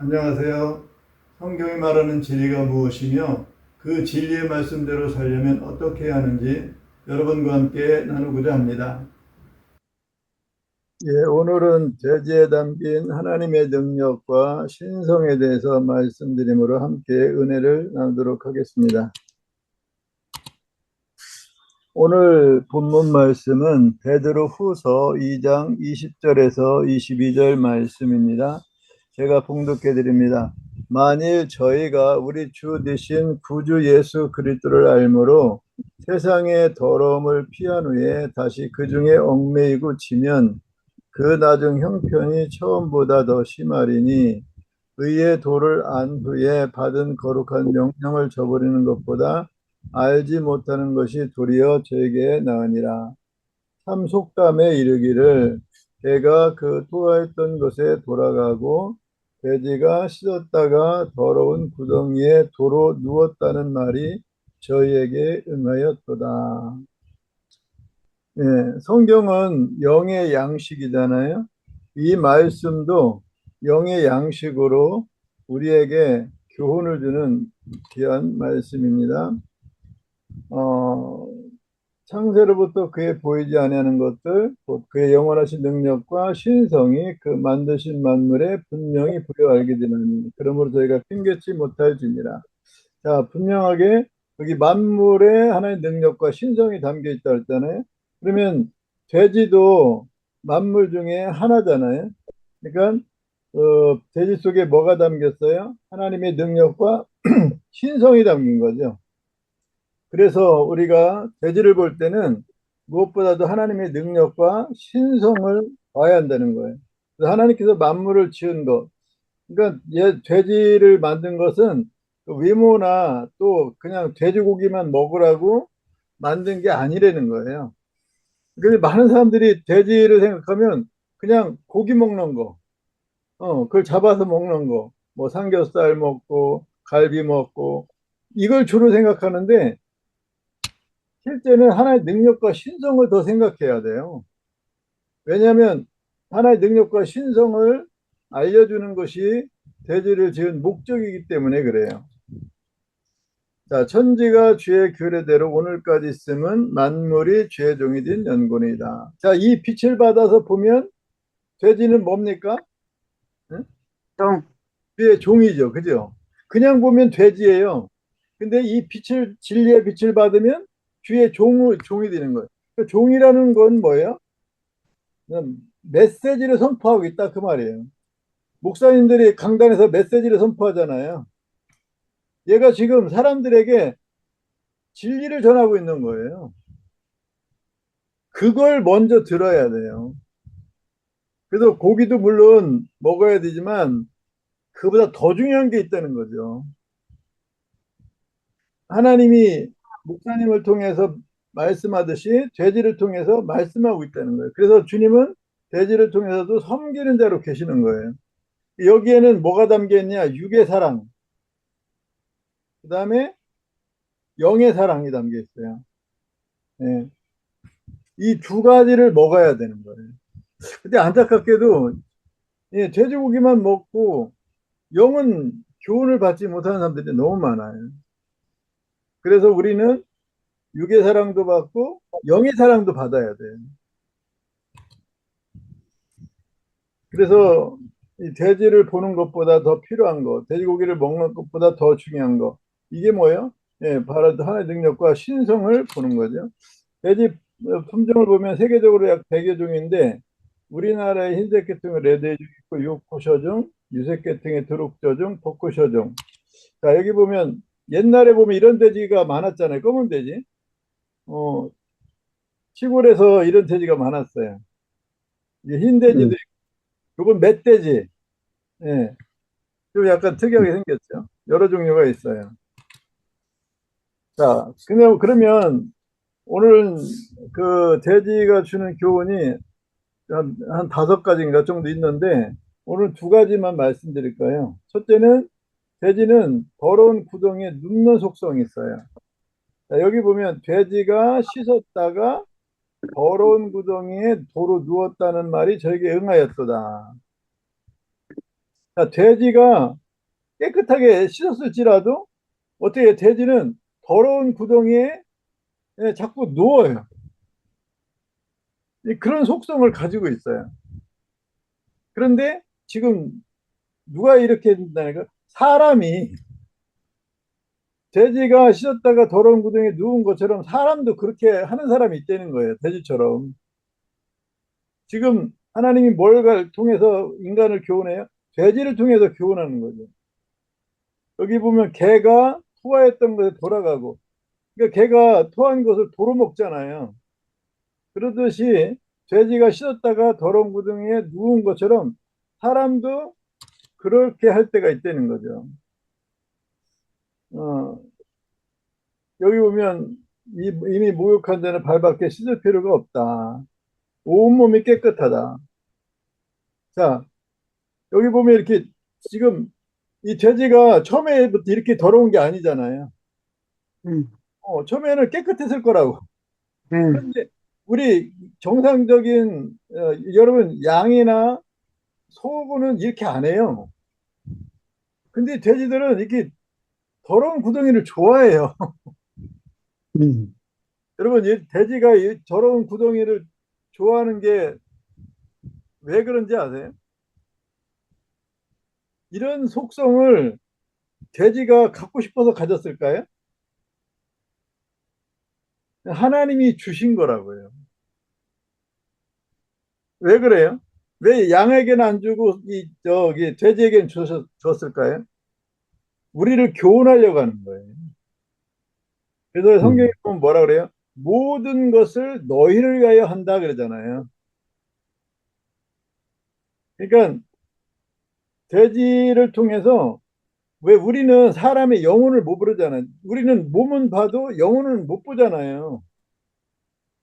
안녕하세요. 성경이 말하는 진리가 무엇이며 그 진리의 말씀대로 살려면 어떻게 해야 하는지 여러분과 함께 나누고자 합니다. 오늘은 죄지에 담긴 하나님의 능력과 신성에 대해서 말씀드림으로 함께 은혜를 나누도록 하겠습니다. 오늘 본문 말씀은 베드로 후서 2장 20절에서 22절 말씀입니다. 제가 봉독해 드립니다. 만일 저희가 우리 주 되신 구주 예수 그리스도를 알므로 세상의 더러움을 피한 후에 다시 그 중에 얽매이고 지면 그 나중 형편이 처음보다 더 심하리니 의의 도를 안 후에 받은 거룩한 명령을 저버리는 것보다 알지 못하는 것이 도리어 저에게 나으니라. 참 속담에 이르기를 개가 그 토하였던 것에 돌아가고 돼지가 씻었다가 더러운 구덩이에 도로 누웠다는 말이 저희에게 응하였도다. 성경은 영의 양식이잖아요. 이 말씀도 영의 양식으로 우리에게 교훈을 주는 귀한 말씀입니다. 어, 창세로부터 그의 보이지 아니하는 것들, 곧 그의 영원하신 능력과 신성이 그 만드신 만물에 분명히 부여 알게 되나니, 그러므로 저희가 핑계치 못할지니라. 자, 분명하게 여기 만물에 하나의 능력과 신성이 담겨 있다 했잖아요. 그러면 돼지도 만물 중에 하나잖아요. 그러니까 돼지 속에 뭐가 담겼어요? 하나님의 능력과 신성이 담긴 거죠. 그래서 우리가 돼지를 볼 때는 무엇보다도 하나님의 능력과 신성을 봐야 한다는 거예요. 그래서 하나님께서 만물을 지은 것, 그러니까 돼지를 만든 것은 그 위모나 또 그냥 돼지고기만 먹으라고 만든 게 아니라는 거예요. 근데 많은 사람들이 돼지를 생각하면 그냥 고기 먹는 거, 그걸 잡아서 먹는 거, 뭐 삼겹살 먹고 갈비 먹고 이걸 주로 생각하는데 실제는 하나의 능력과 신성을 더 생각해야 돼요. 왜냐하면 하나의 능력과 신성을 알려주는 것이 돼지를 지은 목적이기 때문에 그래요. 자, 천지가 주의 규례대로 오늘까지 있음은 만물이 주의 종이 된 연고이다. 자, 이 빛을 받아서 보면 돼지는 뭡니까? 응? 좀, 주의 종이죠. 그죠? 그냥 보면 돼지예요. 근데 이 빛을, 진리의 빛을 받으면 주의 종이 되는 거예요. 그 종이라는 건 뭐예요? 그냥 메시지를 선포하고 있다 그 말이에요. 목사님들이 강단에서 메시지를 선포하잖아요. 얘가 지금 사람들에게 진리를 전하고 있는 거예요. 그걸 먼저 들어야 돼요. 그래서 고기도 물론 먹어야 되지만 그보다 더 중요한 게 있다는 거죠. 하나님이 목사님을 통해서 말씀하듯이 돼지를 통해서 말씀하고 있다는 거예요. 그래서 주님은 돼지를 통해서도 섬기는 자로 계시는 거예요. 여기에는 뭐가 담겨 있냐? 육의 사랑, 그 다음에 영의 사랑이 담겨 있어요. 예. 이 두 가지를 먹어야 되는 거예요. 근데 안타깝게도 돼지고기만 먹고 영은 교훈을 받지 못하는 사람들이 너무 많아요. 그래서 우리는 육의 사랑도 받고 영의 사랑도 받아야 돼요. 그래서 이 돼지를 보는 것보다 더 필요한 것, 돼지고기를 먹는 것보다 더 중요한 것, 이게 뭐예요? 바로 하나의 능력과 신성을 보는 거죠. 돼지 품종을 보면 세계적으로 약 100여 종인데 우리나라의 흰색 계통의 레드에이지 있고 요코셔종, 유색 계통의 드룩저종, 포크셔종. 자, 여기 보면 옛날에 보면 이런 돼지가 많았잖아요. 검은 돼지. 어, 시골에서 이런 돼지가 많았어요. 이게 흰 돼지도 음, 있고, 이건 멧돼지. 예. 좀 약간 특이하게 생겼죠. 여러 종류가 있어요. 자, 그러면 오늘 그 돼지가 주는 교훈이 한 다섯 가지인가 정도 있는데 오늘 두 가지만 말씀드릴 거예요. 첫째는 돼지는 더러운 구덩이에 눕는 속성이 있어요. 자, 여기 보면 돼지가 씻었다가 더러운 구덩이에 도로 누웠다는 말이 저에게 응하였도다. 자, 돼지가 깨끗하게 씻었을지라도 어떻게 돼지는 더러운 구덩이에 자꾸 누워요. 그런 속성을 가지고 있어요. 그런데 지금 누가 이렇게 된다니까? 사람이 돼지가 씻었다가 더러운 구덩이에 누운 것처럼 사람도 그렇게 하는 사람이 있다는 거예요. 돼지처럼. 지금 하나님이 뭘 통해서 인간을 교훈해요? 돼지를 통해서 교훈하는 거죠. 여기 보면 개가 토하였던 것에 돌아가고, 그러니까 개가 토한 것을 도로 먹잖아요. 그러듯이 돼지가 씻었다가 더러운 구덩이에 누운 것처럼 사람도 그렇게 할 때가 있다는 거죠. 어, 여기 보면 이미 목욕한 자는 발밖에 씻을 필요가 없다. 온몸이 깨끗하다. 자, 여기 보면 이렇게 지금 이 돼지가 처음에부터 이렇게 더러운 게 아니잖아요. 음, 처음에는 깨끗했을 거라고. 음, 그런데 우리 정상적인 여러분 양이나 소고는 이렇게 안 해요. 근데 돼지들은 이렇게 더러운 구덩이를 좋아해요. 음, 여러분 이 돼지가 이 더러운 구덩이를 좋아하는 게 왜 그런지 아세요? 이런 속성을 돼지가 갖고 싶어서 가졌을까요? 하나님이 주신 거라고요. 왜 그래요? 왜 양에게는 안 주고 이 저기 돼지에게는 줬을까요? 우리를 교훈하려고 하는 거예요. 그래서 성경에 음, 보면 뭐라 그래요? 모든 것을 너희를 위하여 한다 그러잖아요. 그러니까 돼지를 통해서 왜 우리는 사람의 영혼을 못 보잖아요. 우리는 몸은 봐도 영혼은 못 보잖아요.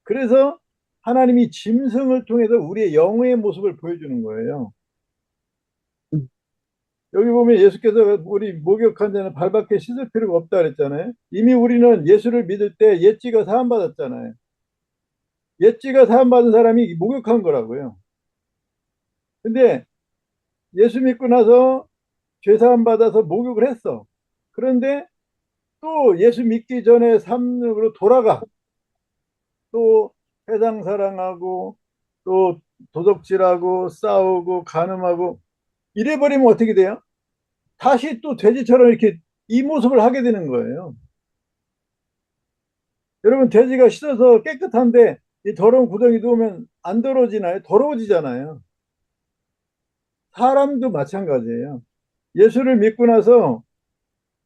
그래서 하나님이 짐승을 통해서 우리의 영의 모습을 보여주는 거예요. 음, 여기 보면 예수께서 우리 목욕한 자는 발밖에 씻을 필요가 없다 그랬잖아요. 이미 우리는 예수를 믿을 때 옛지가 사함받았잖아요. 옛지가 사함받은 사람이 목욕한 거라고요. 근데 예수 믿고 나서 죄 사함받아서 목욕을 했어. 그런데 또 예수 믿기 전에 삶으로 돌아가. 또 세상 사랑하고 또 도둑질하고 싸우고 간음하고 이래버리면 어떻게 돼요? 다시 또 돼지처럼 이렇게 이 모습을 하게 되는 거예요. 여러분 돼지가 씻어서 깨끗한데 이 더러운 구덩이 누우면 안 더러워지나요? 더러워지잖아요. 사람도 마찬가지예요. 예수를 믿고 나서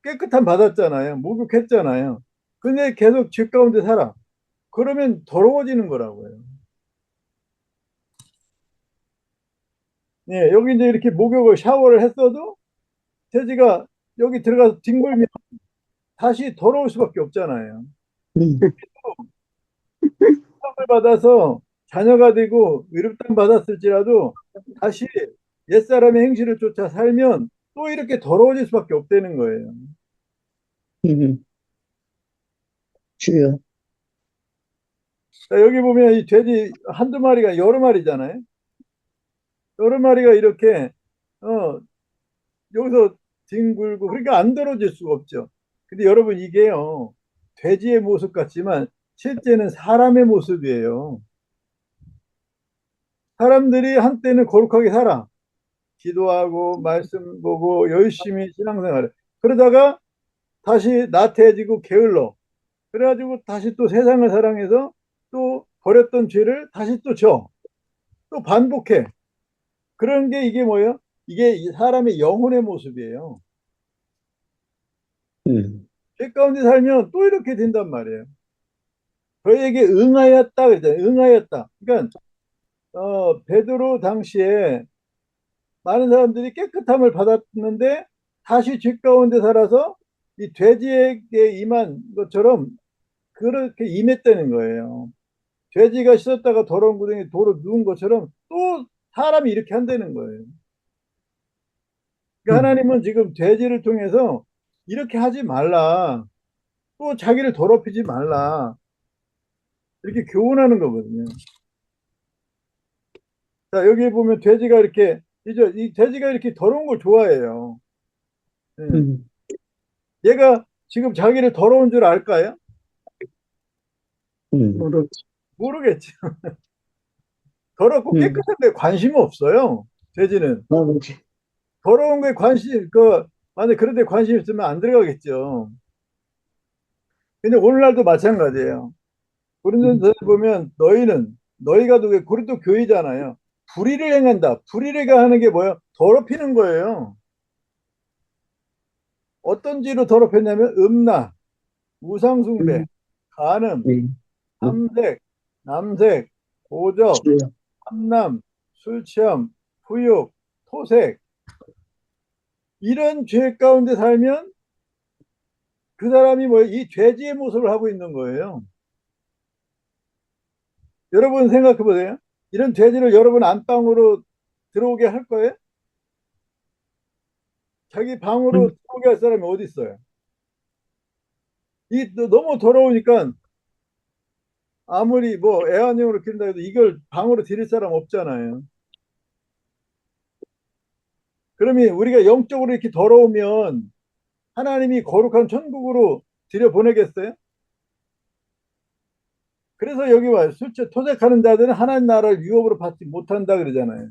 깨끗함 받았잖아요. 목욕했잖아요. 근데 계속 죄 가운데 살아. 그러면 더러워지는 거라고요. 예, 여기 이제 이렇게 목욕을 샤워를 했어도 돼지가 여기 들어가서 뒹굴면 다시 더러울 수밖에 없잖아요. 음, 을 받아서 자녀가 되고 의롭다함 받았을지라도 다시 옛사람의 행실을 쫓아 살면 또 이렇게 더러워질 수밖에 없다는 거예요. 음, 주여. 자, 여기 보면 이 돼지 한두 마리가 여러 마리잖아요. 여러 마리가 이렇게 어, 여기서 뒹굴고 그러니까 안 더러워질 수가 없죠. 근데 여러분 이게요. 돼지의 모습 같지만 실제는 사람의 모습이에요. 사람들이 한때는 거룩하게 살아. 기도하고 말씀 보고 열심히 신앙생활을 그러다가 다시 나태해지고 게을러. 그래가지고 다시 또 세상을 사랑해서 또 버렸던 죄를 다시 또 져. 또 반복해. 그런 게 이게 뭐예요? 이게 사람의 영혼의 모습이에요. 음, 죄 가운데 살면 또 이렇게 된단 말이에요. 저에게 응하였다 그러잖아요. 응하였다. 그러니까 베드로 당시에 많은 사람들이 깨끗함을 받았는데 다시 죄 가운데 살아서 이 돼지에게 임한 것처럼 그렇게 임했다는 거예요. 돼지가 씻었다가 더러운 구덩이에 도로 누운 것처럼 또 사람이 이렇게 한다는 거예요. 그러니까 음, 하나님은 지금 돼지를 통해서 이렇게 하지 말라. 또 자기를 더럽히지 말라. 이렇게 교훈하는 거거든요. 자, 여기 보면 돼지가 이렇게 이제 이 돼지가 이렇게 더러운 걸 좋아해요. 예. 음, 얘가 지금 자기를 더러운 줄 알까요? 모르지. 모르겠지. 더럽고 음, 깨끗한데 관심 없어요. 돼지는. 모르지. 더러운 거에 만약 그런 데 관심 있으면 안 들어가겠죠. 근데 오늘날도 마찬가지예요. 음, 고린도전서 보면 너희가 누구 고린도 교회잖아요. 불의를 행한다. 불의를 하는 게 뭐예요? 더럽히는 거예요. 어떤 죄로 더럽혔냐면 음란, 우상숭배, 음, 간음, 음, 탐색, 남색, 도적, 주여. 탐남, 술취함, 부욕, 토색 이런 죄 가운데 살면 그 사람이 뭐예요? 이 죄지의 모습을 하고 있는 거예요. 여러분 생각해 보세요. 이런 돼지를 여러분 안방으로 들어오게 할 거예요? 자기 방으로 음, 들어오게 할 사람이 어디 있어요? 너무 더러우니까 아무리 뭐 애완용으로 키운다 해도 이걸 방으로 들일 사람 없잖아요. 그러면 우리가 영적으로 이렇게 더러우면 하나님이 거룩한 천국으로 들여보내겠어요? 그래서 여기 와요. 술제 토색하는 자들은 하나님 나라를 유업으로 받지 못한다 그러잖아요.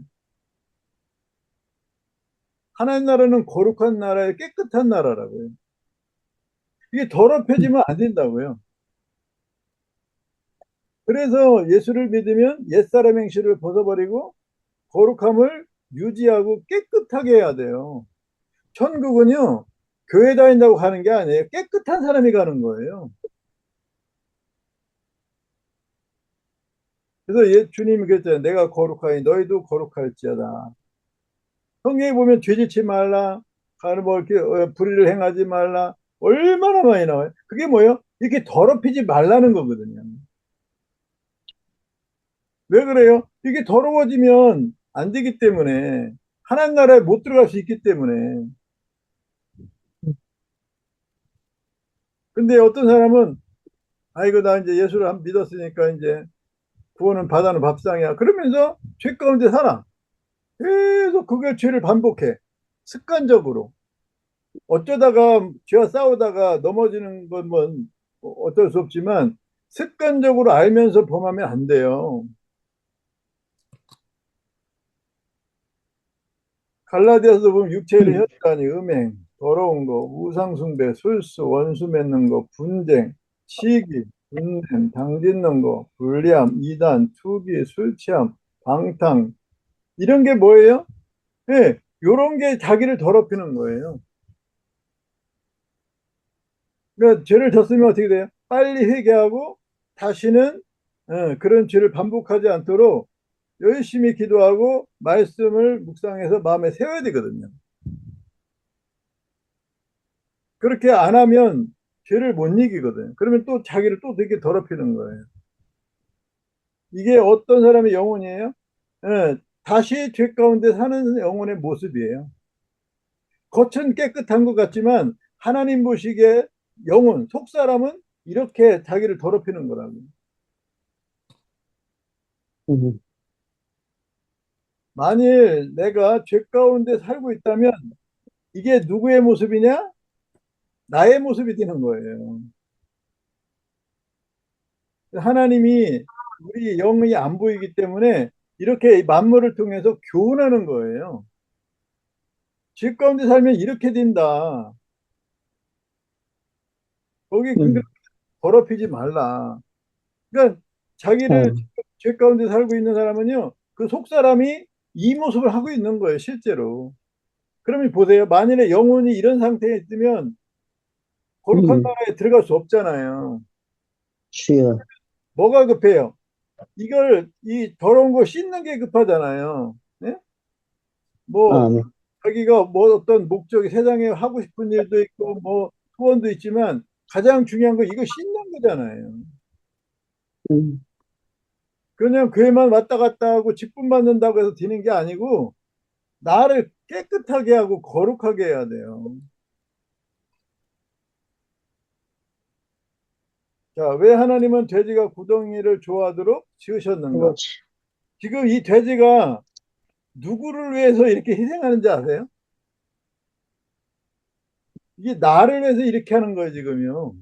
하나님 나라는 거룩한 나라예요. 깨끗한 나라라고요. 이게 음, 더럽혀지면 안 된다고요. 그래서 예수를 믿으면 옛사람 행실을 벗어버리고 거룩함을 유지하고 깨끗하게 해야 돼요. 천국은요, 교회 다닌다고 가는 게 아니에요. 깨끗한 사람이 가는 거예요. 그래서 주님이 그랬잖아요. 내가 거룩하니 너희도 거룩할지어다. 성경에 보면 죄짓지 말라, 가는 뭐 이렇게 불의를 행하지 말라. 얼마나 많이 나와요. 그게 뭐예요? 이렇게 더럽히지 말라는 거거든요. 왜 그래요? 이게 더러워지면 안 되기 때문에 하나님 나라에 못 들어갈 수 있기 때문에. 근데 어떤 사람은 아이고 나 이제 예수를 믿었으니까 이제 구원은 받아는 밥상이야. 그러면서 죄 가운데 살아. 계속 그게 죄를 반복해. 습관적으로. 어쩌다가 죄와 싸우다가 넘어지는 건 뭐 어쩔 수 없지만 습관적으로 알면서 범하면 안 돼요. 갈라디아서 보면 육체의 음, 혈관이 음행, 더러운 거, 우상숭배, 술수, 원수 맺는 거, 분쟁, 시기, 분냄, 당짓는 거, 불리함, 이단, 투기, 술 취함, 방탕 이런 게 뭐예요? 예, 요런 게 자기를 더럽히는 거예요. 그러니까 죄를 졌으면 어떻게 돼요? 빨리 회개하고 다시는 그런 죄를 반복하지 않도록 열심히 기도하고 말씀을 묵상해서 마음에 세워야 되거든요. 그렇게 안 하면 죄를 못 이기거든요. 그러면 또 자기를 또 되게 더럽히는 거예요. 이게 어떤 사람의 영혼이에요? 다시 죄 가운데 사는 영혼의 모습이에요. 겉은 깨끗한 것 같지만 하나님 보시기에 영혼, 속사람은 이렇게 자기를 더럽히는 거라고. 음, 만일 내가 죄 가운데 살고 있다면 이게 누구의 모습이냐? 나의 모습이 되는 거예요. 하나님이 우리 영이 안 보이기 때문에 이렇게 만물을 통해서 교훈하는 거예요. 죄 가운데 살면 이렇게 된다. 거기 그러니까 음, 더럽히지 말라. 그러니까 자기를 어, 죄 가운데 살고 있는 사람은요, 그 속 사람이 이 모습을 하고 있는 거예요, 실제로. 그러면 보세요. 만일에 영혼이 이런 상태에 있으면 거룩한 음, 나라에 들어갈 수 없잖아요. 주여. 뭐가 급해요? 이 더러운 거 씻는 게 급하잖아요. 예? 뭐, 아멘. 자기가 뭐 어떤 목적이 세상에 하고 싶은 일도 있고, 뭐, 소원도 있지만 가장 중요한 거 이거 씻는 거잖아요. 음, 그냥 교회만 왔다 갔다 하고 직분 받는다고 해서 되는 게 아니고, 나를 깨끗하게 하고 거룩하게 해야 돼요. 자, 왜 하나님은 돼지가 구덩이를 좋아하도록 지으셨는가? 그렇지. 지금 이 돼지가 누구를 위해서 이렇게 희생하는지 아세요? 이게 나를 위해서 이렇게 하는 거예요, 지금요.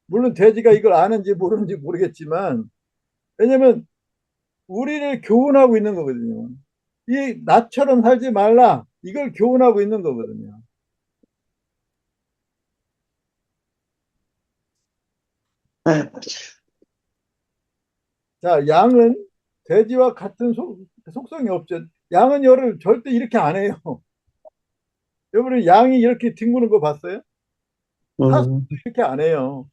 물론 돼지가 이걸 아는지 모르는지 모르겠지만, 왜냐면 우리를 교훈하고 있는 거거든요. 이 나처럼 살지 말라. 이걸 교훈하고 있는 거거든요. 아, 자, 양은 돼지와 같은 속성이 없죠. 양은 열을 절대 이렇게 안 해요. 여러분, 양이 이렇게 뒹구는 거 봤어요? 사슴도 음, 이렇게 안 해요.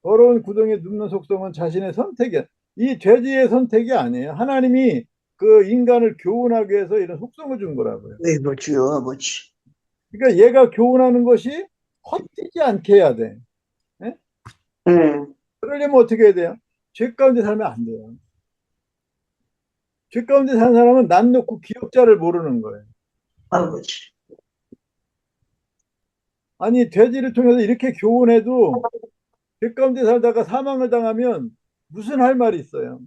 더러운 구덩이에 눕는 속성은 자신의 선택이야. 이 돼지의 선택이 아니에요. 하나님이 그 인간을 교훈하기 위해서 이런 속성을 준 거라고요. 아이고, 주여, 아버지. 그러니까 얘가 교훈하는 것이 헛되지 않게 해야 돼. 예? 응, 그러려면 어떻게 해야 돼요? 죄 가운데 살면 안 돼요. 죄 가운데 사는 사람은 남 놓고 기억자를 모르는 거예요. 아버지. 아니, 돼지를 통해서 이렇게 교훈해도 죄 가운데 살다가 사망을 당하면 무슨 할 말이 있어요?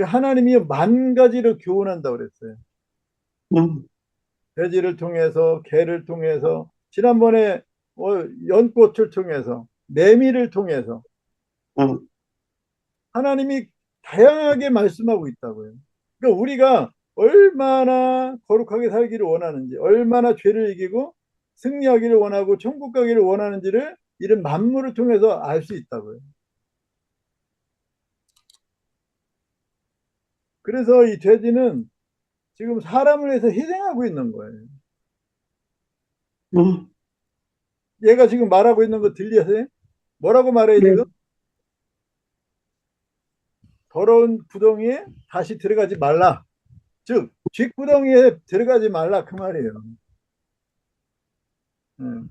하나님이 만 가지를 교훈한다고 그랬어요. 응, 돼지를 통해서, 개를 통해서, 지난번에 연꽃을 통해서, 매미를 통해서 응, 하나님이 다양하게 말씀하고 있다고요. 그러니까 우리가 얼마나 거룩하게 살기를 원하는지, 얼마나 죄를 이기고 승리하기를 원하고 천국 가기를 원하는지를 이런 만물을 통해서 알 수 있다고요. 그래서 이 돼지는 지금 사람을 위해서 희생하고 있는 거예요. 응. 얘가 지금 말하고 있는 거 들리세요? 뭐라고 말해요, 네. 지금? 더러운 구덩이에 다시 들어가지 말라. 즉, 쥐구덩이에 들어가지 말라. 그 말이에요. 음.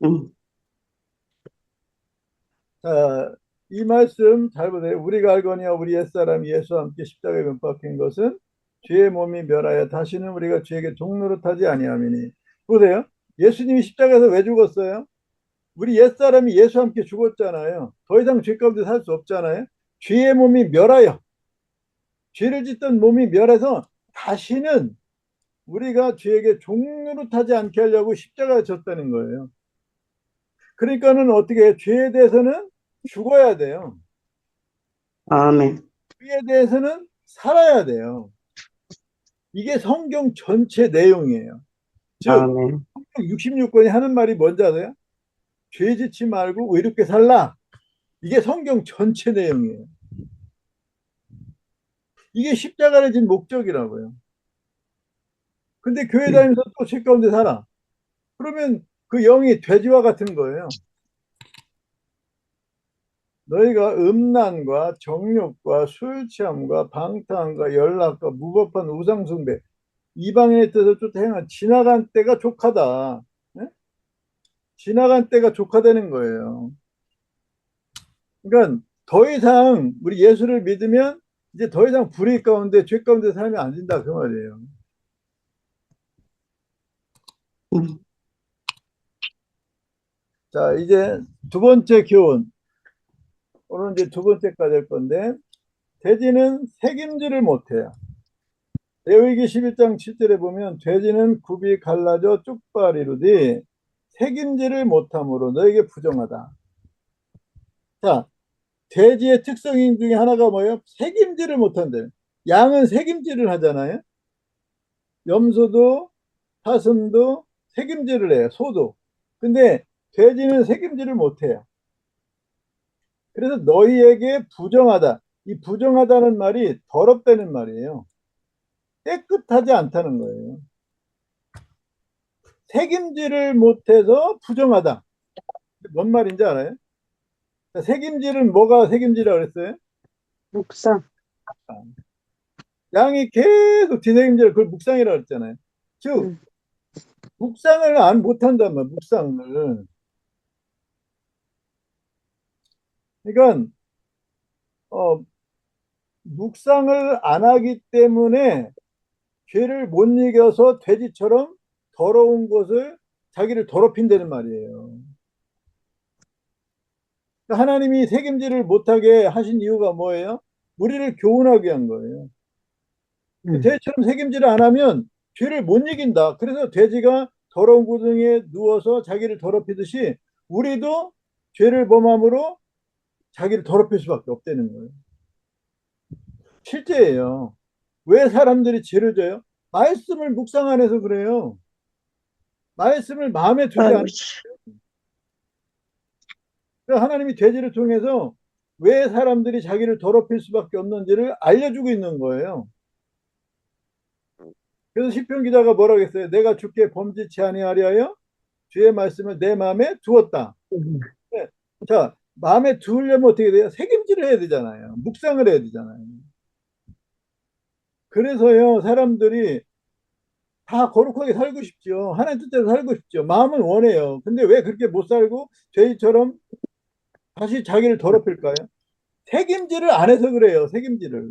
응, 자, 이 말씀 잘 보세요. 우리가 알거니와 우리 옛사람 예수와 함께 십자가에 못 박힌 것은 죄의 몸이 멸하여 다시는 우리가 죄에게 종노릇하지 아니하미니. 보세요. 예수님이 십자가에서 왜 죽었어요? 우리 옛사람이 예수와 함께 죽었잖아요. 더 이상 죄 가운데 살 수 없잖아요. 죄의 몸이 멸하여, 죄를 짓던 몸이 멸해서 다시는 우리가 죄에게 종노릇하지 않게 하려고 십자가에 졌다는 거예요. 그러니까는 어떻게 해요? 죄에 대해서는 죽어야 돼요. 아멘. 죄에 대해서는 살아야 돼요. 이게 성경 전체 내용이에요. 즉, 아멘. 성경 66권이 하는 말이 뭔지 아세요? 죄 짓지 말고 의롭게 살라. 이게 성경 전체 내용이에요. 이게 십자가를 진 목적이라고요. 근데 교회 응, 다니면서 또 죄 가운데 살아. 그러면 그 영이 돼지와 같은 거예요. 너희가 음란과 정욕과 술 취함과 방탕과 연락과 무법한 우상 숭배 이방인의 뜻을 쫓아 행한 지나간 때가 족하다. 예? 지나간 때가 족하다는 거예요. 그러니까 더 이상 우리 예수를 믿으면 이제 더 이상 불의 가운데 죄 가운데 살면 안 된다 그 말이에요. 응, 자, 이제 두 번째 교훈. 오늘 이제 두 번째까지 할 건데 돼지는 책임지를 못해요. 레위기 11장 7절에 보면 돼지는 굽이 갈라져 쪽발 이루되 책임지를 못함으로 너에게 부정하다. 자, 돼지의 특성 중에 하나가 뭐예요? 책임지를 못한대요. 양은 책임지를 하잖아요. 염소도 사슴도 책임지를 해요. 소도. 근데 돼지는 책임지를 못해요. 그래서 너희에게 부정하다. 이 부정하다는 말이 더럽다는 말이에요. 깨끗하지 않다는 거예요. 책임지를 못해서 부정하다. 뭔 말인지 알아요? 책임지는 뭐가 책임지라고 그랬어요? 묵상. 양이 계속 뒤책임지를 그걸 묵상이라고 했잖아요. 즉 응, 묵상을 안 못한단 말이에요. 묵상을. 그러니까 어, 묵상을 안 하기 때문에 죄를 못 이겨서 돼지처럼 더러운 것을 자기를 더럽힌다는 말이에요. 하나님이 책임질을 못하게 하신 이유가 뭐예요? 우리를 교훈하게 한 거예요. 돼지처럼 책임질을 안 하면 죄를 못 이긴다. 그래서 돼지가 더러운 구덩이에 누워서 자기를 더럽히듯이 우리도 죄를 범함으로 자기를 더럽힐 수밖에 없다는 거예요. 실제예요. 왜 사람들이 죄를 져요? 말씀을 묵상 안 해서 그래요. 말씀을 마음에 두지 않아요. 아이고, 하나님이 돼지를 통해서 왜 사람들이 자기를 더럽힐 수밖에 없는지를 알려주고 있는 거예요. 그래서 시편 기자가 뭐라고 했어요? 내가 주께 범죄치 아니하려 하여 주의 말씀을 내 마음에 두었다. 네. 자, 마음에 두려면 어떻게 돼요? 책임질을 해야 되잖아요. 묵상을 해야 되잖아요. 그래서요, 사람들이 다 거룩하게 살고 싶죠. 하나님 뜻대로 살고 싶죠. 마음은 원해요. 근데 왜 그렇게 못 살고 죄인처럼 다시 자기를 더럽힐까요? 책임질을 안 해서 그래요. 책임질을.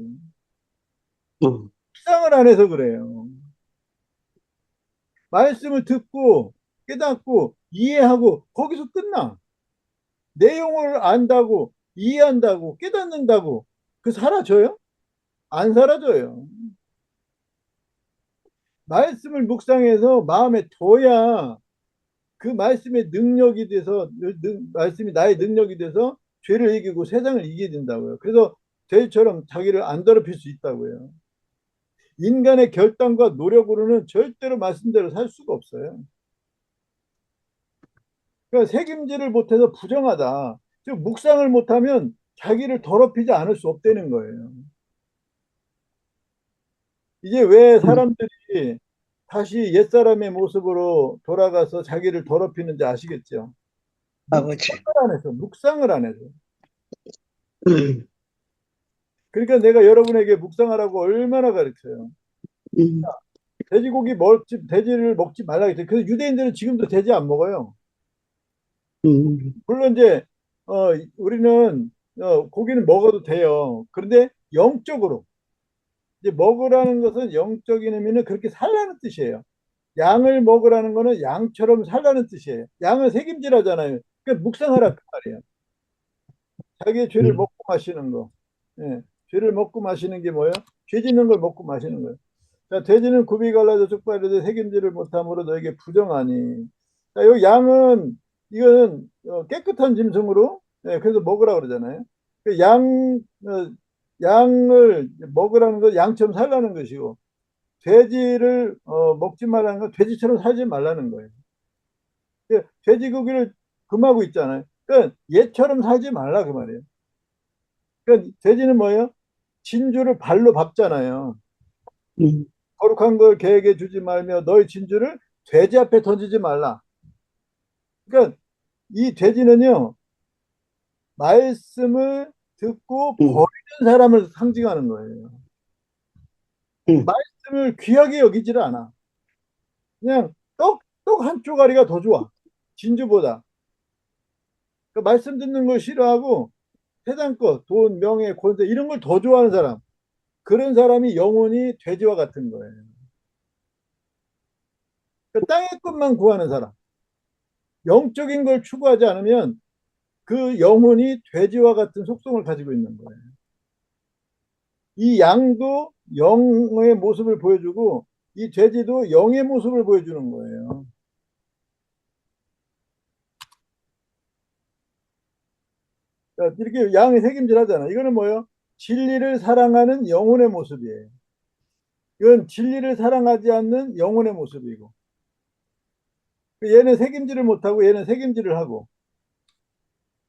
묵상을 안 해서 그래요. 말씀을 듣고 깨닫고 이해하고 거기서 끝나. 내용을 안다고 이해한다고 깨닫는다고 그 사라져요? 안 사라져요. 말씀을 묵상해서 마음에 둬야 그 말씀의 능력이 돼서 말씀이 나의 능력이 돼서 죄를 이기고 세상을 이기게 된다고요. 그래서 죄처럼 자기를 안 더럽힐 수 있다고요. 인간의 결단과 노력으로는 절대로 말씀대로 살 수가 없어요. 그러니까 책임질을 못해서 부정하다. 즉 묵상을 못하면 자기를 더럽히지 않을 수 없다는 거예요. 이제 왜 사람들이 다시 옛사람의 모습으로 돌아가서 자기를 더럽히는지 아시겠죠? 아버지. 묵상을 안 해서. 그러니까 내가 여러분에게 묵상하라고 얼마나 가르쳐요. 돼지고기 먹지, 돼지를 먹지 말라 그랬죠. 그래서 유대인들은 지금도 돼지 안 먹어요. 물론 이제 우리는 고기는 먹어도 돼요. 그런데 영적으로 이제 먹으라는 것은 영적인 의미는 그렇게 살라는 뜻이에요. 양을 먹으라는 거는 양처럼 살라는 뜻이에요. 양은 책임질하잖아요. 그러니까 묵상하라 그 말이에요. 자기의 죄를 먹고 마시는 거. 예. 죄를 먹고 마시는 게 뭐예요? 죄 짓는 걸 먹고 마시는 거예요. 자, 돼지는 굽이 갈라져 족발이되 책임질을 못함으로 너에게 부정하니. 자, 요 양은 이거는 깨끗한 짐승으로 그래서 먹으라 그러잖아요. 그 양을 먹으라는 건 양처럼 살라는 것이고 돼지를 먹지 말라는 건 돼지처럼 살지 말라는 거예요. 돼지고기를 금하고 있잖아요. 그러니까 얘처럼 살지 말라 그 말이에요. 그러니까 돼지는 뭐예요? 진주를 발로 밟잖아요. 거룩한 걸 계획해 주지 말며 너의 진주를 돼지 앞에 던지지 말라. 그러니까 이 돼지는요 말씀을 듣고 버리는 사람을 상징하는 거예요. 말씀을 귀하게 여기지를 않아. 그냥 떡 한 쪼가리가 더 좋아. 진주보다. 그러니까 말씀 듣는 걸 싫어하고 세상 것, 돈, 명예, 권세 이런 걸 더 좋아하는 사람. 그런 사람이 영혼이 돼지와 같은 거예요. 그러니까 땅의 것만 구하는 사람. 영적인 걸 추구하지 않으면 그 영혼이 돼지와 같은 속성을 가지고 있는 거예요. 이 양도 영의 모습을 보여주고 이 돼지도 영의 모습을 보여주는 거예요. 이렇게 양이 책임질 하잖아. 이거는 뭐예요? 진리를 사랑하는 영혼의 모습이에요. 이건 진리를 사랑하지 않는 영혼의 모습이고 얘는 책임질을 못하고 얘는 책임질을 하고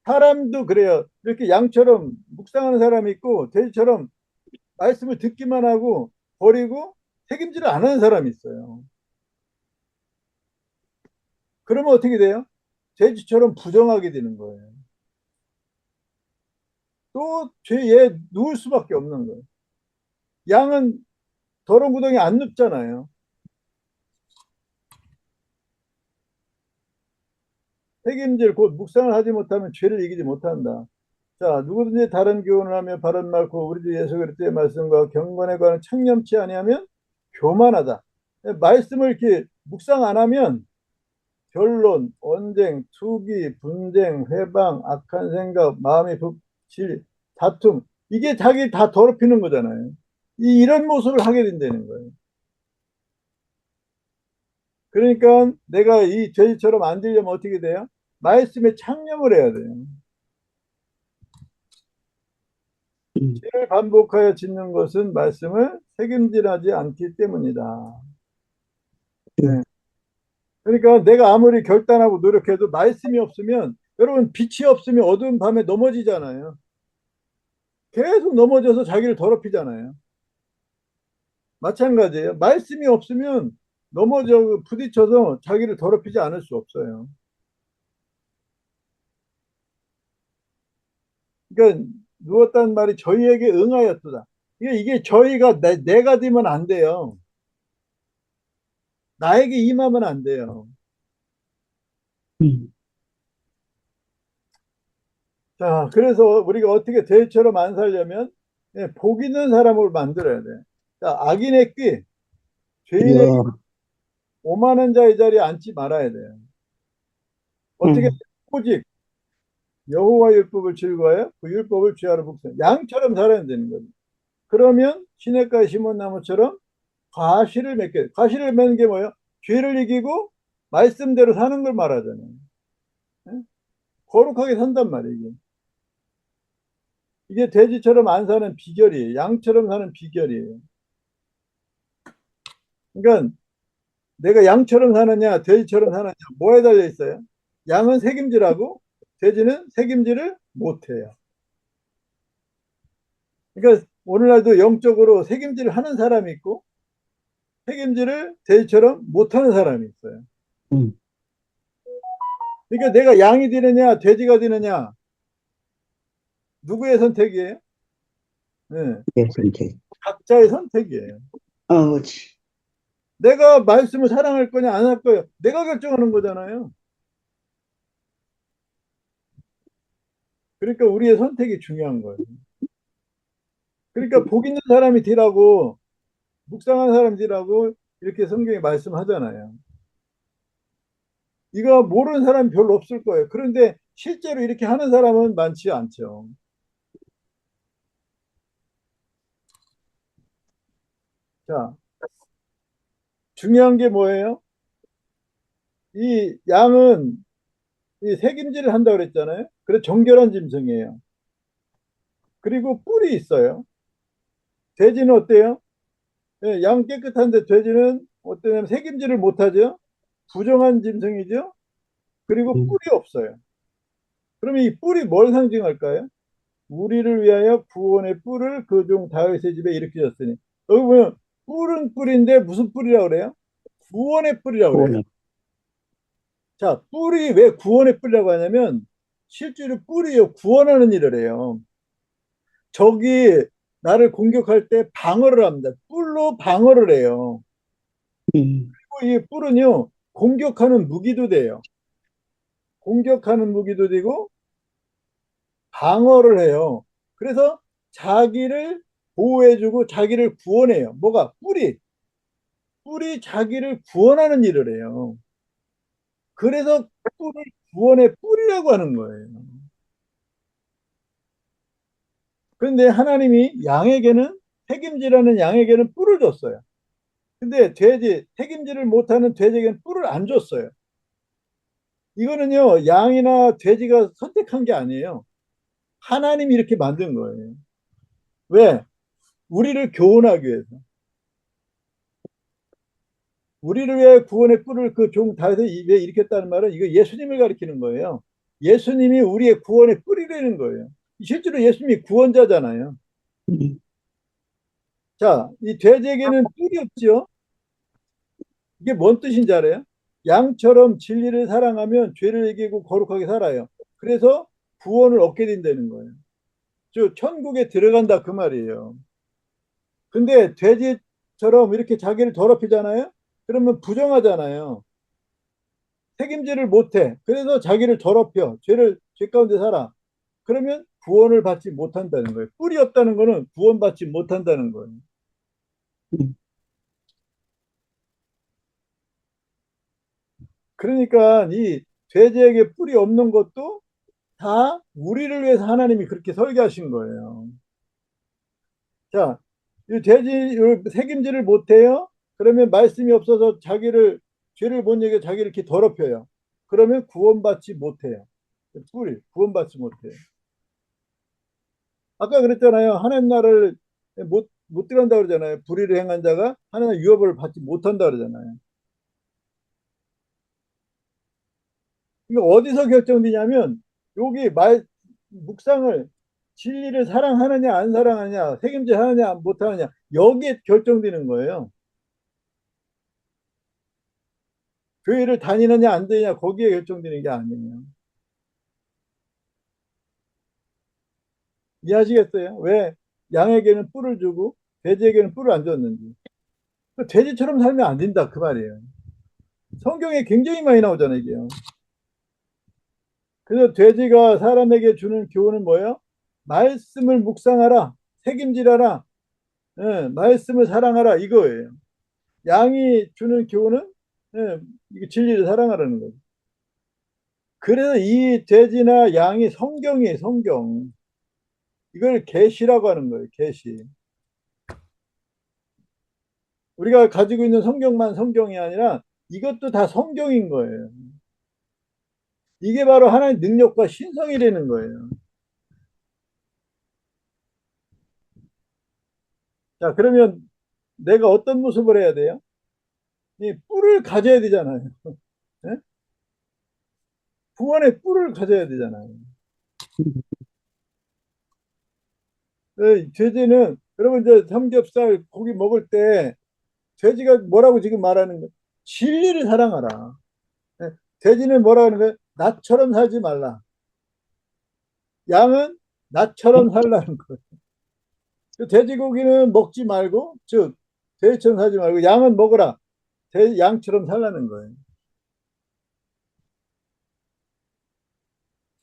사람도 그래요. 이렇게 양처럼 묵상하는 사람이 있고 돼지처럼 말씀을 듣기만 하고 버리고 책임질을 안 하는 사람이 있어요. 그러면 어떻게 돼요? 돼지처럼 부정하게 되는 거예요. 또 죄에 누울 수밖에 없는 거예요. 양은 더러운 구덩이에 안 눕잖아요. 책임질 곧 묵상을 하지 못하면 죄를 이기지 못한다. 자, 누구든지 다른 교훈을 하며 바른 말고 우리 주 예수 그리스도의 말씀과 경건에 관한 청렴치 아니하면 교만하다. 말씀을 이렇게 묵상 안 하면 변론, 언쟁, 투기, 분쟁, 회방, 악한 생각, 마음의 질, 다툼. 이게 자기 다 더럽히는 거잖아요. 이런 모습을 하게 된다는 거예요. 그러니까 내가 이 죄처럼 안 되려면 어떻게 돼요? 말씀에 창념을 해야 돼요. 죄를 반복하여 짓는 것은 말씀을 책임질하지 않기 때문이다. 네. 그러니까 내가 아무리 결단하고 노력해도 말씀이 없으면 여러분 빛이 없으면 어두운 밤에 넘어지잖아요. 계속 넘어져서 자기를 더럽히잖아요. 마찬가지예요. 말씀이 없으면 넘어져 부딪혀서 자기를 더럽히지 않을 수 없어요. 그러니까 누웠다는 말이 저희에게 응하였도다. 이게 저희가 내가 되면 안 돼요. 나에게 임하면 안 돼요. 자, 그래서 우리가 어떻게 대처럼 안 살려면 복 있는 사람을 만들어야 돼. 자, 악인의 꾀, 죄인의 오만한 자의 자리에 앉지 말아야 돼요. 어떻게 오직 여호와 율법을 즐거워요? 그 율법을 죄하러 복종. 양처럼 살아야 되는 거죠. 그러면 시냇가에 심은 나무처럼 과실을 맺게. 과실을 맺는 게 뭐예요? 죄를 이기고 말씀대로 사는 걸 말하잖아요. 예? 거룩하게 산단 말이에요. 이게 돼지처럼 안 사는 비결이에요. 양처럼 사는 비결이에요. 그러니까 내가 양처럼 사느냐, 돼지처럼 사느냐, 뭐에 달려 있어요? 양은 책임질하고 돼지는 책임질을 못해요. 그러니까 오늘날도 영적으로 책임질을 하는 사람이 있고 책임질을 돼지처럼 못하는 사람이 있어요. 그러니까 내가 양이 되느냐, 돼지가 되느냐, 누구의 선택이에요? 네. 각자의 선택이에요. 그렇지. 내가 말씀을 사랑할 거냐, 안 할 거야. 내가 결정하는 거잖아요. 그러니까 우리의 선택이 중요한 거예요. 그러니까 복 있는 사람이 되라고, 묵상한 사람이 되라고 이렇게 성경에 말씀하잖아요. 이거 모르는 사람이 별로 없을 거예요. 그런데 실제로 이렇게 하는 사람은 많지 않죠. 자, 중요한 게 뭐예요? 이 양은 이 색임질을 한다고 그랬잖아요. 그래 정결한 짐승이에요. 그리고 뿔이 있어요. 돼지는 어때요? 예, 양 깨끗한데 돼지는 어떠냐면 색임질을 못하죠. 부정한 짐승이죠. 그리고 뿔이 없어요. 그러면 이 뿔이 뭘 상징할까요? 우리를 위하여 구원의 뿔을 그 종 다윗의 집에 일으키셨으니. 여기 보면 뿔은 뿔인데 무슨 뿔이라고 그래요? 구원의 뿔이라고 그래요. 자, 뿔이 왜 구원의 뿔이라고 하냐면 실제로 뿔이요 구원하는 일을 해요. 적이 나를 공격할 때 방어를 합니다. 뿔로 방어를 해요. 그리고 이 뿔은요 공격하는 무기도 돼요. 공격하는 무기도 되고 방어를 해요. 그래서 자기를 보호해주고 자기를 구원해요. 뭐가? 뿔이 자기를 구원하는 일을 해요. 그래서 뿔을 구원의 뿔이라고 하는 거예요. 그런데 하나님이 양에게는 책임지라는 양에게는 뿔을 줬어요. 근데 책임지를 못하는 돼지에게는 뿔을 안 줬어요. 이거는요, 양이나 돼지가 선택한 게 아니에요. 하나님이 이렇게 만든 거예요. 왜? 우리를 교훈하기 위해서. 우리를 위해 구원의 뿔을 그 종 다윗의 입에 일으켰다는 말은 이거 예수님을 가리키는 거예요. 예수님이 우리의 구원의 뿔이라는 거예요. 실제로 예수님이 구원자잖아요. 자, 이 돼지에게는 뿔이 없죠. 이게 뭔 뜻인지 알아요? 양처럼 진리를 사랑하면 죄를 이기고 거룩하게 살아요. 그래서 구원을 얻게 된다는 거예요. 즉 천국에 들어간다 그 말이에요. 근데 돼지처럼 이렇게 자기를 더럽히잖아요. 그러면 부정하잖아요. 책임질을 못해. 그래서 자기를 더럽혀. 죄 가운데 살아. 그러면 구원을 받지 못한다는 거예요. 뿔이 없다는 거는 구원받지 못한다는 거예요. 그러니까 이 돼지에게 뿔이 없는 것도 다 우리를 위해서 하나님이 그렇게 설계하신 거예요. 자, 이 돼지 책임질을 못해요? 그러면 말씀이 없어서 자기를 죄를 못 얘기해 자기를 이렇게 더럽혀요. 그러면 구원받지 못해요. 뿔이 구원받지 못해요. 아까 그랬잖아요. 하나님 나라를 못 들어간다 그러잖아요. 불의를 행한 자가 하나님의 유업을 받지 못한다 그러잖아요. 이거 어디서 결정되냐면 여기 묵상을 진리를 사랑하느냐 안 사랑하느냐 책임질 하느냐 못하느냐 여기에 결정되는 거예요. 교회를 다니느냐 안 되느냐 거기에 결정되는 게 아니에요. 이해하시겠어요? 왜 양에게는 뿔을 주고 돼지에게는 뿔을 안 줬는지. 돼지처럼 살면 안 된다 그 말이에요. 성경에 굉장히 많이 나오잖아요 이게요. 그래서 돼지가 사람에게 주는 교훈은 뭐예요? 말씀을 묵상하라, 책임지라라, 예, 말씀을 사랑하라 이거예요. 양이 주는 교훈은 예, 이게 진리를 사랑하라는 거죠. 그래서 이 돼지나 양이 성경이에요, 성경. 이걸 계시라고 하는 거예요, 계시. 우리가 가지고 있는 성경만 성경이 아니라 이것도 다 성경인 거예요. 이게 바로 하나의 능력과 신성이라는 거예요. 자, 그러면 내가 어떤 모습을 해야 돼요? 이 뿔을 가져야 되잖아요. 예? 구원의 뿔을 가져야 되잖아요. 돼지는 여러분 이제 삼겹살 고기 먹을 때 돼지가 뭐라고 지금 말하는 거예요? 진리를 사랑하라. 예? 돼지는 뭐라고 하는 거예요? 나처럼 살지 말라. 양은 나처럼 살라는 거예요. 돼지고기는 먹지 말고 즉 돼지처럼 살지 말고 양은 먹으라. 양처럼 살라는 거예요.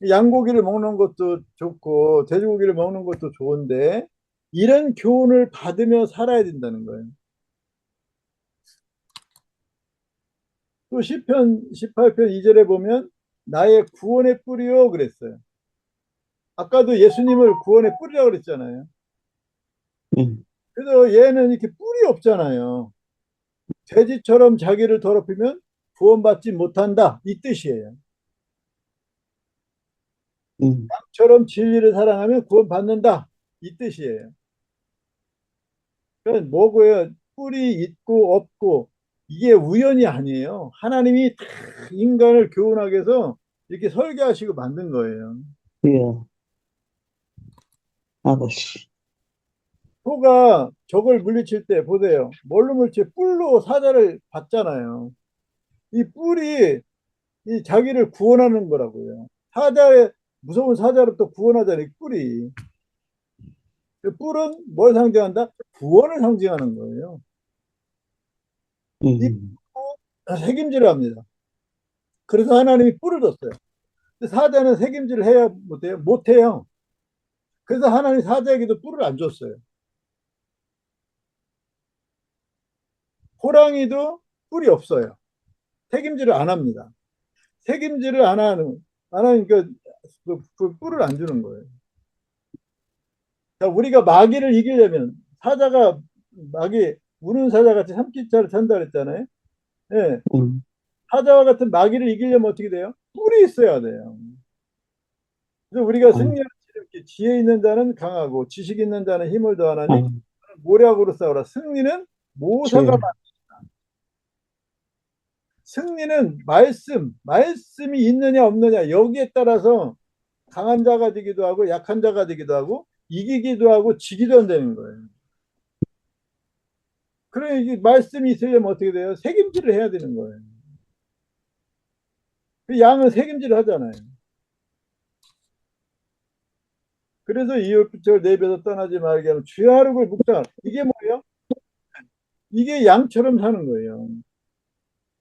양고기를 먹는 것도 좋고 돼지고기를 먹는 것도 좋은데 이런 교훈을 받으며 살아야 된다는 거예요. 또 시편 18편 2절에 보면 나의 구원의 뿌리요 그랬어요. 아까도 예수님을 구원의 뿌리라고 그랬잖아요. 음, 그래서 얘는 이렇게 뿔이 없잖아요. 돼지처럼 자기를 더럽히면 구원받지 못한다 이 뜻이에요. 음, 처럼 진리를 사랑하면 구원받는다 이 뜻이에요. 그건 뭐고요? 뿔이 있고 없고 이게 우연이 아니에요. 하나님이 다 인간을 교훈하기 위해서 이렇게 설계하시고 만든 거예요. 예, 아버지. 소가 적을 물리칠 때 보세요. 뭘로 물리쳐? 뿔로 사자를 받잖아요. 이 뿔이 이 자기를 구원하는 거라고요. 사자의 무서운 사자로부터 구원하자는 이 뿔이. 그 뿔은 뭘 상징한다? 구원을 상징하는 거예요. 이 음, 책임질을 합니다. 그래서 하나님이 뿔을 줬어요. 사자는 책임질을 해야 못해요? 못해요. 그래서 하나님 사자에게도 뿔을 안 줬어요. 호랑이도 뿔이 없어요. 책임질을 안 합니다. 책임질을 안 하니까 그 뿔을 안 주는 거예요. 자, 우리가 마귀를 이기려면 사자가 마귀 우는 사자 같이 삼키차를 찬다 그랬잖아요. 예. 음, 사자와 같은 마귀를 이기려면 어떻게 돼요? 뿔이 있어야 돼요. 그래서 우리가 음, 승리하는 지혜 있는 자는 강하고 지식 있는 자는 힘을 더하나니 음, 모략으로 싸우라. 승리는 모사가 주여. 승리는 말씀이 있느냐 없느냐 여기에 따라서 강한 자가 되기도 하고 약한 자가 되기도 하고 이기기도 하고 지기도 한다는 거예요. 그래 이게 말씀이 있으려면 어떻게 돼요? 책임질을 해야 되는 거예요. 그 양은 책임질을 하잖아요. 그래서 이웃을 내버려 떠나지 말게 하면 주의 하루를 묵상하라. 이게 뭐예요? 이게 양처럼 사는 거예요.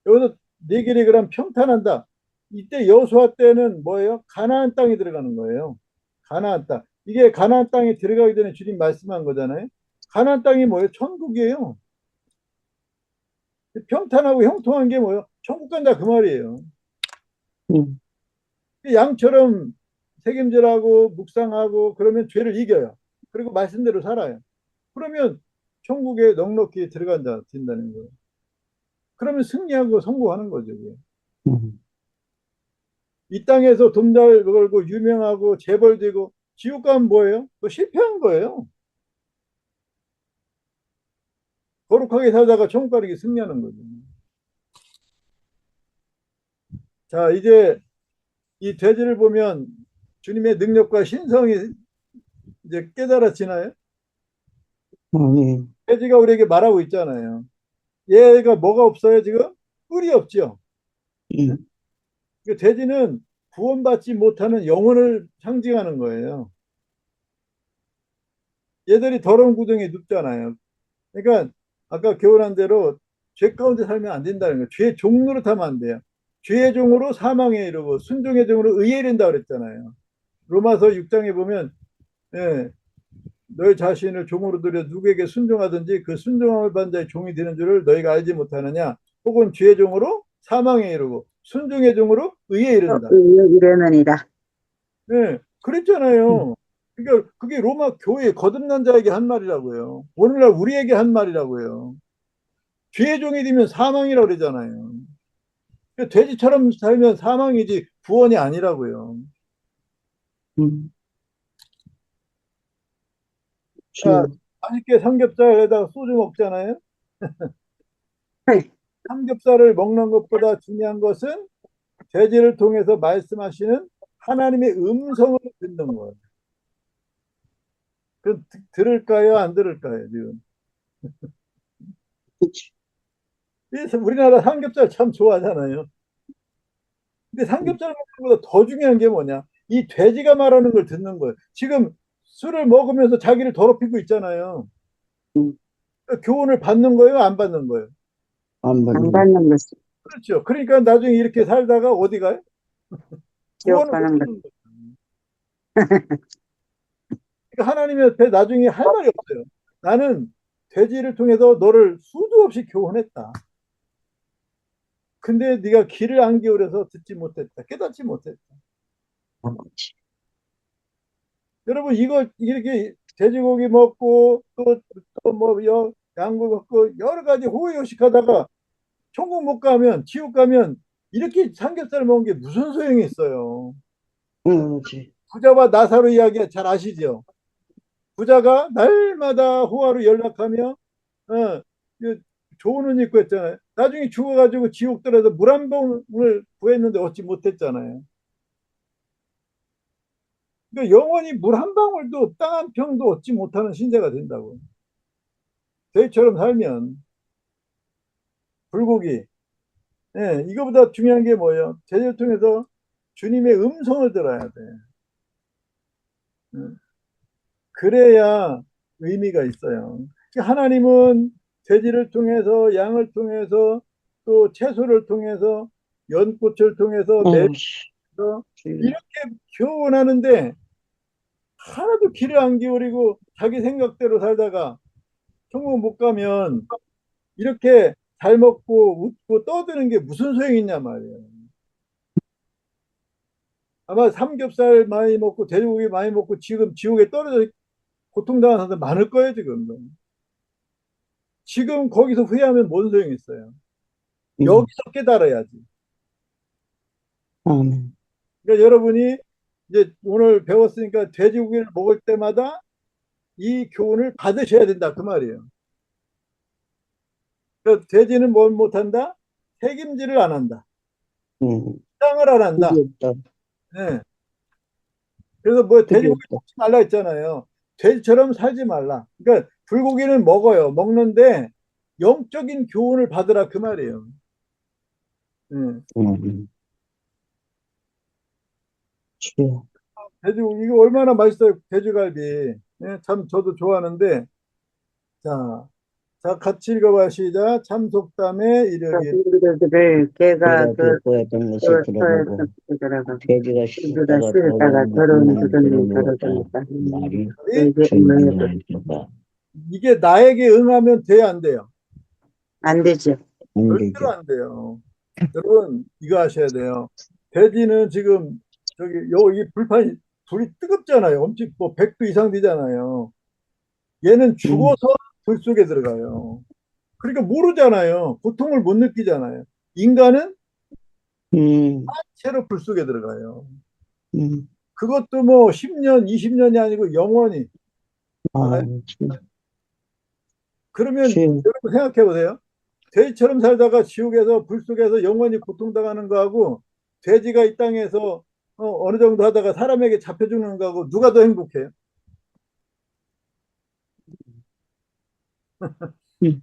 여기서 네 길이 그럼 평탄한다. 이때 여호수아 때는 뭐예요? 가나안 땅에 들어가는 거예요. 가나안 땅. 이게 가나안 땅에 들어가기 전에 주님 말씀한 거잖아요. 가나안 땅이 뭐예요? 천국이에요. 평탄하고 형통한 게 뭐예요? 천국 간다 그 말이에요. 음, 양처럼 책임질하고 묵상하고 그러면 죄를 이겨요. 그리고 말씀대로 살아요. 그러면 천국에 넉넉히 들어간다 된다는 거예요. 그러면 승리하고 성공하는 거죠. 그게. 음, 이 땅에서 돈 잘 벌고 유명하고 재벌되고 지옥 가면 뭐예요? 그 실패한 거예요. 거룩하게 살다가 천국 가는 게 승리하는 거죠. 자, 이제 이 돼지를 보면 주님의 능력과 신성이 이제 깨달아지나요? 아멘. 돼지가 우리에게 말하고 있잖아요. 얘가 뭐가 없어요, 지금? 뿔이 없죠. 음, 그 돼지는 구원받지 못하는 영혼을 상징하는 거예요. 얘들이 더러운 구덩이에 눕잖아요. 그러니까 아까 교훈한 대로 죄 가운데 살면 안 된다는 거예요. 죄의 종로로 타면 안 돼요. 죄의 종으로 사망에 이르고 순종의 종으로 의에 이른다 그랬잖아요. 로마서 6장에 보면 예, 너희 자신을 종으로 들여 누구에게 순종하든지 그 순종함을 받는 자의 종이 되는 줄을 너희가 알지 못하느냐. 혹은 죄의 종으로 사망에 이르고 순종의 종으로 의에 이른다. 이르느니라. 네, 음, 그랬잖아요. 그러니까 그게 로마 교회 거듭난 자에게 한 말이라고요. 오늘날 우리에게 한 말이라고요. 죄의 종이 되면 사망이라고 그러잖아요. 그러니까 돼지처럼 살면 사망이지 구원이 아니라고요. 음, 자, 주여. 맛있게 삼겹살에다가 소주 먹잖아요. 네. 삼겹살을 먹는 것보다 중요한 것은 돼지를 통해서 말씀하시는 하나님의 음성을 듣는 거예요. 그 들을까요? 안 들을까요? 지금. 그치. 그래서 우리나라 삼겹살 참 좋아하잖아요. 근데 음, 삼겹살 먹는 것보다 더 중요한 게 뭐냐? 이 돼지가 말하는 걸 듣는 거예요. 지금 술을 먹으면서 자기를 더럽히고 있잖아요. 음, 교훈을 받는 거예요? 안 받는 거예요? 안 안 받는 받는 것이 그렇죠. 그러니까 나중에 이렇게 살다가 어디 가요? 지옥 구원을 못 가는 것. 받는 거예요. 그러니까 하나님 앞에 나중에 할 말이 없어요. 나는 돼지를 통해서 너를 수도 없이 교훈했다. 근데 네가 귀를 안 기울여서 듣지 못했다. 깨닫지 못했다. 거지. 여러분 이거 이렇게 돼지고기 먹고 또뭐 양고 먹고 여러 가지 호의호식하다가 천국 못 가면 지옥 가면 이렇게 삼겹살 먹은 게 무슨 소용이 있어요. 그렇지. 부자와 나사로 이야기 잘 아시죠? 부자가 날마다 호화로 연락하며 그 좋은 옷 입고 했잖아요. 나중에 죽어가지고 지옥 들어서 물 한 봉을 구했는데 얻지 못했잖아요. 그러니까 영원히 물 한 방울도 땅 한 평도 얻지 못하는 신세가 된다고. 저희처럼 살면 불고기. 예, 이거보다 중요한 게 뭐예요? 제재를 통해서 주님의 음성을 들어야 돼. 예, 그래야 의미가 있어요. 하나님은 돼지를 통해서 양을 통해서 또 채소를 통해서 연꽃을 통해서 그렇지. 매서 주여. 이렇게 교훈하는데 하나도 귀를 안 기울이고 자기 생각대로 살다가 천국 못 가면 이렇게 잘 먹고 웃고 떠드는 게 무슨 소용이 있냐 말이에요. 아마 삼겹살 많이 먹고 돼지고기 많이 먹고 지금 지옥에 떨어져 고통당하는 사람들 많을 거예요 지금. 지금 거기서 후회하면 뭔 소용이 있어요. 음, 여기서 깨달아야지. 아멘. 그러니까 여러분이 이제 오늘 배웠으니까 돼지고기를 먹을 때마다 이 교훈을 받으셔야 된다 그 말이에요. 그러니까 돼지는 뭘 못한다? 책임질을 안 한다. 땅을 안 그게 한다. 없다. 네. 그래서 뭐 그게 돼지고기 없다. 먹지 말라 했잖아요. 돼지처럼 살지 말라. 그러니까 불고기는 먹어요. 먹는데 영적인 교훈을 받으라 그 말이에요. 네. 음, 주여. 돼지고기 이거 얼마나 맛있어요. 돼지갈비. 네, 참 저도 좋아하는데 자, 자 같이 읽어봐 시작. 참속담에 이르기 그들을 걔가 내가 듣고했던 것을 들어보고 들어가 돼지가 그들가 씻다가 쓰다가 더러운 더러운 구멍을 두덩이에 들어누웠다. 떨어지니까 말이 그에게 응하여 주님이었다. 이게 나에게 응하면 돼야 안 돼요? 안 되죠. 안 절대로 되죠. 안 돼요. 여러분 이거 아셔야 돼요. 돼지는 지금 저기 여기 불이 뜨겁잖아요. 엄청 뭐 100도 이상 되잖아요. 얘는 죽어서 불 속에 들어가요. 그러니까 모르잖아요. 고통을 못 느끼잖아요. 인간은 음, 채로 불 속에 들어가요. 음. 그것도 뭐 10년, 20년이 아니고 영원히. 아, 알아요? 그러면 주여. 여러분 생각해 보세요. 돼지처럼 살다가 지옥에서 불 속에서 영원히 고통당하는 거하고 돼지가 이 땅에서 어느 정도 하다가 사람에게 잡혀 죽는 거하고 누가 더 행복해요? 음,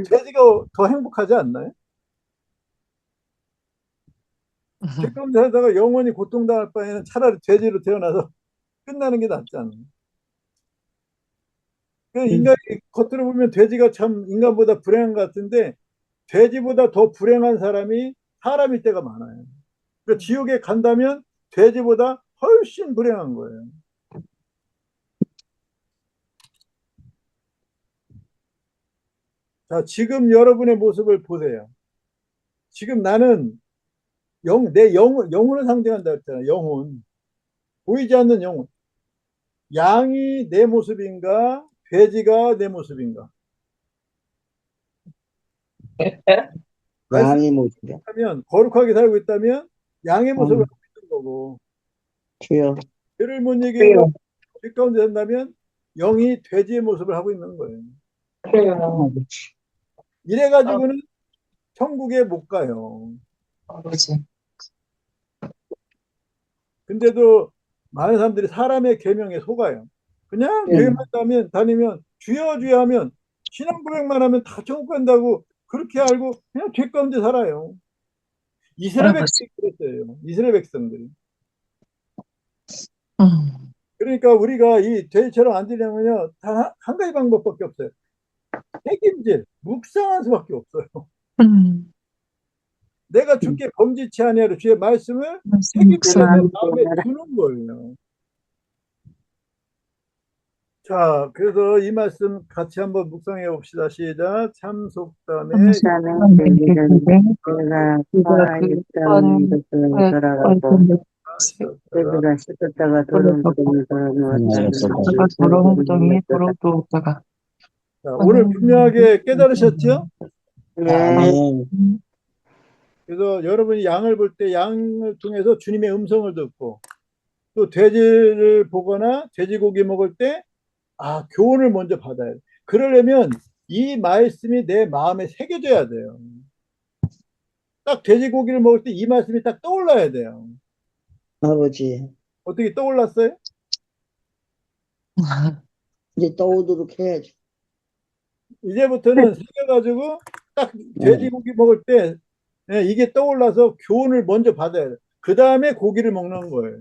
돼지가 더 행복하지 않나요? 죄 가운데 살다가 영원히 고통당할 바에는 차라리 돼지로 태어나서 끝나는 게 낫지 않나요? 그 음. 인간이 겉으로 보면 돼지가 참 인간보다 불행한 것 같은데 돼지보다 더 불행한 사람이 사람일 때가 많아요. 그러니까 지옥에 간다면 돼지보다 훨씬 불행한 거예요. 자, 지금 여러분의 모습을 보세요. 지금 나는 내 영혼을 상징한다 했잖아요. 영혼. 보이지 않는 영혼. 양이 내 모습인가? 돼지가 내 모습인가? 양의 모습이야. 말씀하면 거룩하게 살고 있다면 양의 모습을 음, 하고 있는 거고 주여. 죄를 못 이기고 죄 가운데 산다면 영이 돼지의 모습을 하고 있는 거예요. 아버지. 이래가지고는 천국에 못 가요. 아버지. 근데도 많은 사람들이 사람의 계명에 속아요. 그냥 교회만 다니면 주여 주여 하면 신앙 고백만 하면 다 천국 간다고 그렇게 알고 그냥 죄 가운데 살아요. 이스라엘 아버지. 백성이 그랬어요. 이스라엘 백성들이. 음. 그러니까 우리가 이 돼지처럼 안 되려면요 단 한 가지 방법밖에 없어요. 책임질, 묵상할 수밖에 없어요. 음. 내가 주께 범죄치 아니하려 주의 말씀을 말씀 책임져서 내 묵상. 마음에 두는 거예요. 자, 그래서 이 말씀 같이 한번 묵상해 봅시다. 시작. 참 속담에 참사는 돼지는 내가 화했던 것을 돌아가고 돼지가 씹었다가 돌아온 구덩이 다가 더러운 구덩이에 돌아오다가 자, 오늘 분명하게 깨달으셨죠? 네. 아멘. 그래서 여러분이 양을 볼 때 양을 통해서 주님의 음성을 듣고 또 돼지를 보거나 돼지고기 먹을 때 교훈을 먼저 받아야 돼. 그러려면 이 말씀이 내 마음에 새겨져야 돼요. 딱 돼지고기를 먹을 때 이 말씀이 딱 떠올라야 돼요. 아버지. 어떻게 떠올랐어요? 이제 떠오도록 해야지. 이제부터는 새겨가지고 딱 돼지고기 먹을 때 이게 떠올라서 교훈을 먼저 받아야 돼. 그 다음에 고기를 먹는 거예요.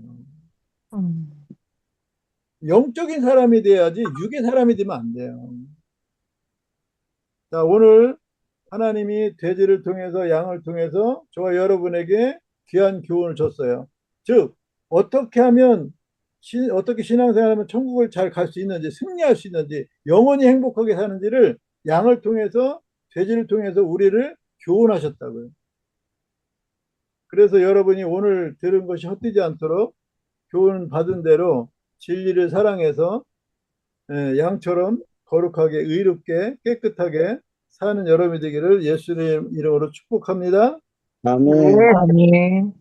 영적인 사람이 돼야지 육의 사람이 되면 안 돼요. 자, 오늘 하나님이 돼지를 통해서 양을 통해서 저와 여러분에게 귀한 교훈을 줬어요. 즉 어떻게 하면 어떻게 신앙생활하면 천국을 잘 갈 수 있는지 승리할 수 있는지 영원히 행복하게 사는지를 양을 통해서 돼지를 통해서 우리를 교훈하셨다고요. 그래서 여러분이 오늘 들은 것이 헛되지 않도록 교훈 받은 대로 진리를 사랑해서 양처럼 거룩하게 의롭게 깨끗하게 사는 여러분이 되기를 예수님 이름으로 축복합니다. 아멘. 아멘.